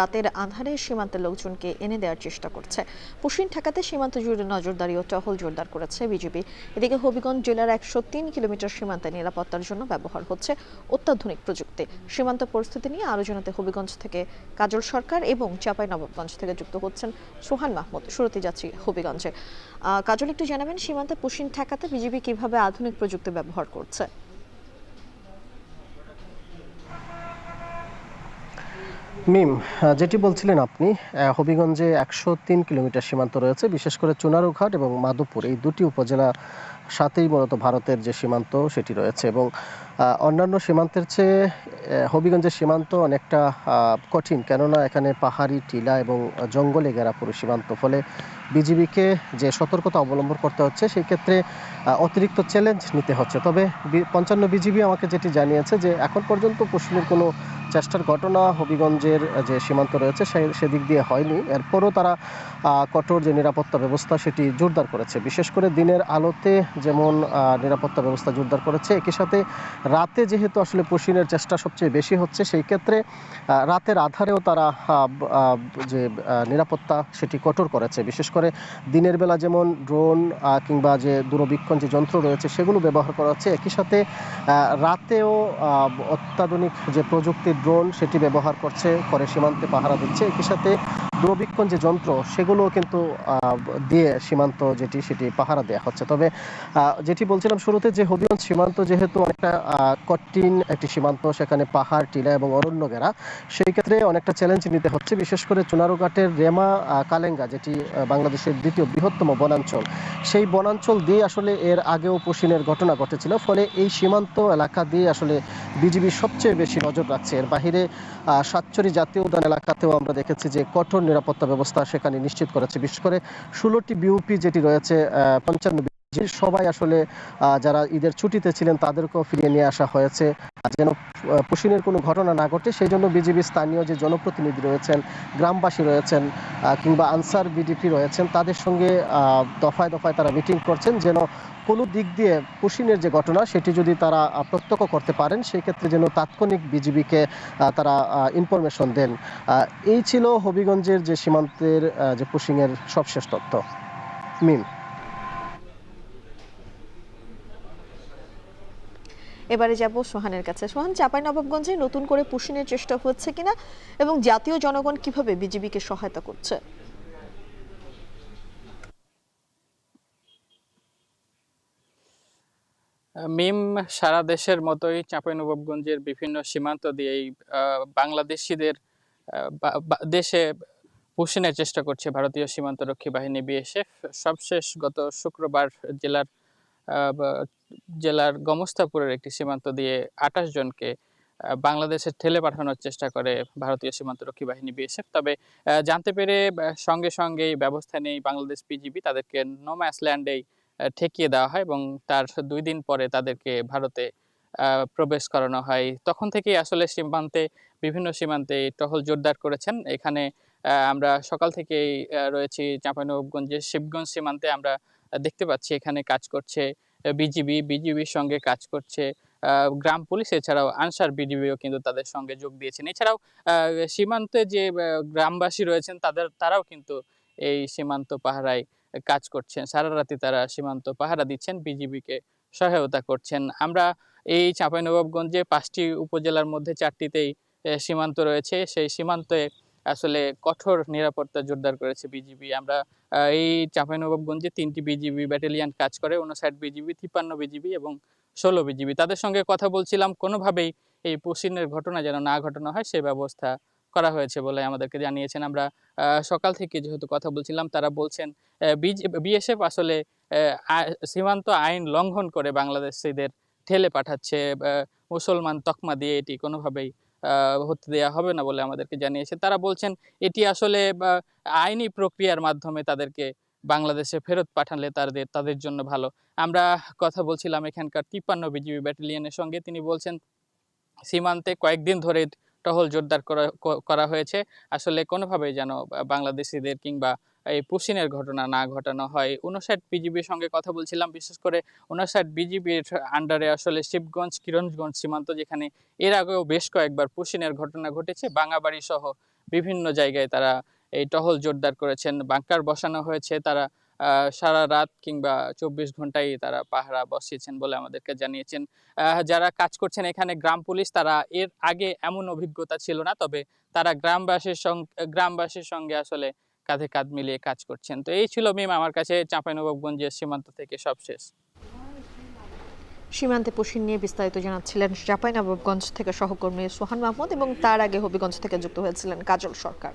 রাতের আঁধারে সীমান্তের লোকজনকে এনে দেওয়ার চেষ্টা করছে। পুশিন ঠেকাতে সীমান্ত জুড়ে নজরদারি ও টহল জোরদার করেছে বিজিবি। এদিকে হবিগঞ্জ জেলার 103 কিলোমিটার সীমান্তে নিরাপত্তার জন্য ব্যবহার হচ্ছে অত্যাধুনিক প্রযুক্তি। সীমান্ত পরিস্থিতি নিয়ে আরো জানাতে হবিগঞ্জ থেকে কাজল সরকার এবং চাঁপাইনবাবগঞ্জ থেকে যুক্ত হচ্ছেন সোহান মাহমুদ। শুরুতে যাচ্ছি হবিগঞ্জে। কাজল, একটু জানাবেন সীমান্তে পুশিন ঠেকাতে বিজিবি কিভাবে আধুনিক প্রযুক্তি ব্যবহার করছে? মিম, যেটি বলছিলেন আপনি, হবিগঞ্জে 103 কিলোমিটার সীমান্ত রয়েছে। বিশেষ করে চুনারুঘাট এবং মাধবপুর এই দুটি উপজেলা সাথেই মূলত ভারতের যে সীমান্ত সেটি রয়েছে, এবং অন্যান্য সীমান্তের চেয়ে হবিগঞ্জের সীমান্ত অনেকটা কঠিন, কেননা এখানে পাহাড়ি টিলা এবং জঙ্গলে ঘেরা পুরো সীমান্ত। ফলে বিজিবিকে যে সতর্কতা অবলম্বন করতে হচ্ছে সেই ক্ষেত্রে অতিরিক্ত চ্যালেঞ্জ নিতে হচ্ছে। তবে 55 বিজিবি আমাকে যেটি জানিয়েছে যে এখন পর্যন্ত পশ্চিমের কোনো চেষ্টার ঘটনা হবিগঞ্জের যে সীমান্ত রয়েছে সেদিক দিয়ে হয়নি। এরপরও তারা কঠোর যে নিরাপত্তা ব্যবস্থা সেটি জোরদার করেছে। বিশেষ করে দিনের আলোতে যেমন নিরাপত্তা ব্যবস্থা জোরদার করেছে, একই সাথে রাতে যেহেতু আসলে পুশিনের চেষ্টা সবচেয়ে বেশি হচ্ছে, সেই ক্ষেত্রে রাতের আধারেও তারা যে নিরাপত্তা সেটি কঠোর করেছে। বিশেষ করে দিনের বেলা যেমন ড্রোন কিংবা যে দূরবীক্ষণ যে যন্ত্র রয়েছে সেগুলো ব্যবহার করা হচ্ছে, একই সাথে রাতেও অত্যাধুনিক যে প্রযুক্তির ড্রোন সেটি ব্যবহার করে সীমান্তে পাহারা দিচ্ছে। একই সাথে দূরবীক্ষণ যে যন্ত্র সেগুলো কিন্তু দিয়ে সীমান্ত সেটি পাহারা দেওয়া হচ্ছে। তবে যেটি বলছিলাম শুরুতে, যে হবিগঞ্জ সীমান্ত যেহেতু অনেকটা কঠিন একটি সীমান্ত, সেখানে পাহাড় টিলা এবং অরণ্য ঘেরা, সেই ক্ষেত্রে অনেকটা চ্যালেঞ্জ নিতে হচ্ছে। বিশেষ করে চুনারুঘাটের রেমা কালেঙ্গা, যেটি বাংলাদেশের দ্বিতীয় বৃহত্তম বনাঞ্চল, সেই বনাঞ্চল দিয়ে আসলে এর আগেও পুশিনের ঘটনা ঘটেছিল। ফলে এই সীমান্ত এলাকা দিয়ে আসলে বিজিবি সবচেয়ে বেশি নজর রাখছে। এর বাহিরে সাতচুরি জাতীয় উদ্যান এলাকাতেও আমরা দেখেছি যে কঠোর নিরাপত্তা ব্যবস্থা সেখানে নিশ্চিত করেছে। বিশেষ করে 16টি বিউপি যেটি রয়েছে, 55 সবাই আসলে যারা ঈদের ছুটিতে ছিলেন তাদেরকেও ফিরিয়ে নিয়ে আসা হয়েছে, যেন পুশিনের কোনো ঘটনা না ঘটে। সেই জন্য বিজিবি স্থানীয় যে জনপ্রতিনিধি রয়েছেন, গ্রামবাসী রয়েছেন, কিংবা আনসার বিডিপি রয়েছেন, তাদের সঙ্গে দফায় দফায় তারা মিটিং করছেন, যেন কোনো দিক দিয়ে পুশিনের যে ঘটনা সেটি যদি তারা প্রত্যক্ষ করতে পারেন, সেই ক্ষেত্রে যেন তাৎক্ষণিক বিজিবিকে তারা ইনফরমেশন দেন। এই ছিল হবিগঞ্জের যে সীমান্তের যে পুশিংয়ের সবশেষ তথ্য। মিম, এবারে যাব সোহানের কাছে। সোহান, চাঁপাইনবাবগঞ্জে নতুন করে পুশিনের চেষ্টা হচ্ছে কিনা এবং জাতীয় জনগণ কিভাবে বিজিবিকে সহায়তা করছে? মিম, সারা দেশের মতোই চাঁপাইনবাবগঞ্জের বিভিন্ন সীমান্ত দিয়েই বাংলাদেশিদের দেশে পুশিনের চেষ্টা করছে ভারতীয় সীমান্তরক্ষী বাহিনী বিএসএফ। সবশেষ গত শুক্রবার জেলার জেলার গমস্তাপুরের একটি সীমান্ত দিয়ে 28 জনকে বাংলাদেশে ঠেলে পাঠানোর চেষ্টা করে ভারতীয় সীমান্তরক্ষী বাহিনী বিএসএফ। তবে জানতে পেরে সঙ্গে সঙ্গেই ব্যবস্থা নেই বাংলাদেশ পিজিবি, তাদেরকে নোম্যাস ল্যান্ডেই ঠেকিয়ে দেওয়া হয় এবং তার 2 দিন পরে তাদেরকে ভারতে প্রবেশ করানো হয়। তখন থেকেই আসলে বিভিন্ন সীমান্তে টহল জোরদার করেছেন। এখানে আমরা সকাল থেকেই রয়েছি চাঁপাইনবাবগঞ্জের শিবগঞ্জ সীমান্তে। আমরা দেখতে পাচ্ছি এখানে কাজ করছে বিজিবির সঙ্গে কাজ করছে গ্রাম পুলিশ, এছাড়াও আনসার বিডিবিও কিন্তু তাদের সঙ্গে যোগ দিয়েছেন। এছাড়াও সীমান্তে যে গ্রামবাসী রয়েছেন তারাও কিন্তু এই সীমান্ত পাহারায় কাজ করছেন। সারা রাতি তারা সীমান্ত পাহারা দিচ্ছেন, বিজিবিকে সহায়তা করছেন। আমরা এই চাঁপাইনবাবগঞ্জে 5টি উপজেলার মধ্যে 4টিতেই সীমান্ত রয়েছে। সেই সীমান্তে আসলে কঠোর নিরাপত্তা জোরদার করেছে বিজিবি। আমরা এই চাঁপাইনবাবগঞ্জে 3টি বিজিবি ব্যাটালিয়ন কাজ করে, 59 বিজিবি, 53 বিজিবি এবং 16 বিজিবি। তাদের সঙ্গে কথা বলছিলাম, কোনোভাবেই এই পুশিনের ঘটনা যেন না ঘটানো হয় সে ব্যবস্থা করা হয়েছে বলে আমাদেরকে জানিয়েছেন। আমরা সকাল থেকে যেহেতু কথা বলছিলাম, তারা বলছেন বিএসএফ আসলে সীমান্ত আইন লঙ্ঘন করে বাংলাদেশিদের ঠেলে পাঠাচ্ছে। মুসলমান তকমা দিয়ে এটি কোনোভাবেই হতে দেওয়া হবে না বলে আমাদেরকে জানিয়েছে। তারা বলছেন এটি আসলে আইনি প্রক্রিয়ার মাধ্যমে তাদেরকে বাংলাদেশে ফেরত পাঠালে তাদের জন্য ভালো। আমরা কথা বলছিলাম এখানকার 53 বিজিবি ব্যাটালিয়নের সঙ্গে। তিনি বলছেন সীমান্তে কয়েকদিন ধরে টহল জোরদার করা হয়েছে, আসলে কোনোভাবেই যেন বাংলাদেশিদের কিংবা এই পুশিনের ঘটনা না ঘটানো হয়। 59 বিজিবির সঙ্গে কথা বলছিলাম, বিশেষ করে 59 বিজিবির আন্ডারে আসলে শিবগঞ্জ কিরণগঞ্জ সীমান্ত, যেখানে এর আগেও বেশ কয়েকবার পুশিনের ঘটনা ঘটেছে। বাঙাবাড়ি সহ বিভিন্ন জায়গায় তারা এই টহল জোরদার করেছেন, বাংকার বসানো হয়েছে। তারা সারা রাত কিংবা ২৪ ঘন্টাই তারা পাহারা বসিয়েছেন বলে আমাদেরকে জানিয়েছেন। যারা কাজ করছেন এখানে গ্রাম পুলিশ, তারা এর আগে এমন অভিজ্ঞতা ছিল না, তবে তারা গ্রামবাসীর সঙ্গে আসলে কাঁধে কাঁধ মিলিয়ে কাজ করছেন। তো এই ছিল মিম আমার কাছে চাঁপাইনবাবগঞ্জের সীমান্ত থেকে সবশেষ। সীমান্তে পুশিন নিয়ে বিস্তারিত জানাচ্ছিলেন চাঁপাইনবাবগঞ্জ থেকে সহকর্মী সোহান মাহমুদ, এবং তার আগে হবিগঞ্জ থেকে যুক্ত হয়েছিলেন কাজল সরকার।